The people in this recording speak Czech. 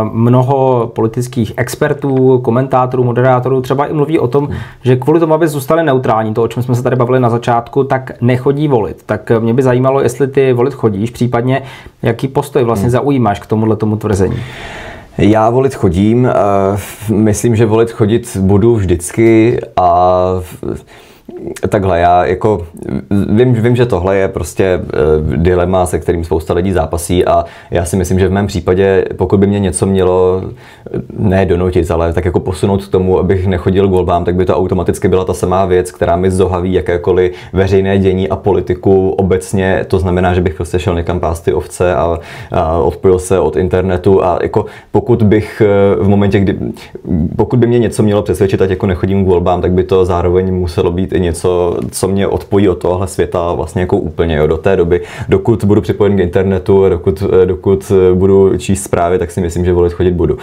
Mnoho politických expertů, komentátorů, moderátorů třeba i mluví o tom, že kvůli tomu, aby zůstali neutrální, to, o čem jsme se tady bavili na začátku, tak nechodí volit. Tak mě by zajímalo, jestli ty volit chodíš, případně jaký postoj vlastně zaujímáš k tomu tvrzení. Já volit chodím, myslím, že volit chodit budu vždycky a takhle, já jako vím, že tohle je prostě dilema, se kterým spousta lidí zápasí a já si myslím, že v mém případě, pokud by mě něco mělo ne donutit, ale tak jako posunout k tomu, abych nechodil k volbám, tak by to automaticky byla ta samá věc, která mi zohaví jakékoliv veřejné dění a politiku obecně. To znamená, že bych prostě šel někam pást ty ovce a odpojil se od internetu a jako pokud bych v momentě, pokud by mě něco mělo přesvědčit, ať jako nechodím k volbám, tak by to zároveň muselo být i něco, co mě odpojí od tohohle světa vlastně jako úplně, jo, do té doby. Dokud budu připojen k internetu, dokud budu číst zprávy, tak si myslím, že volit chodit budu.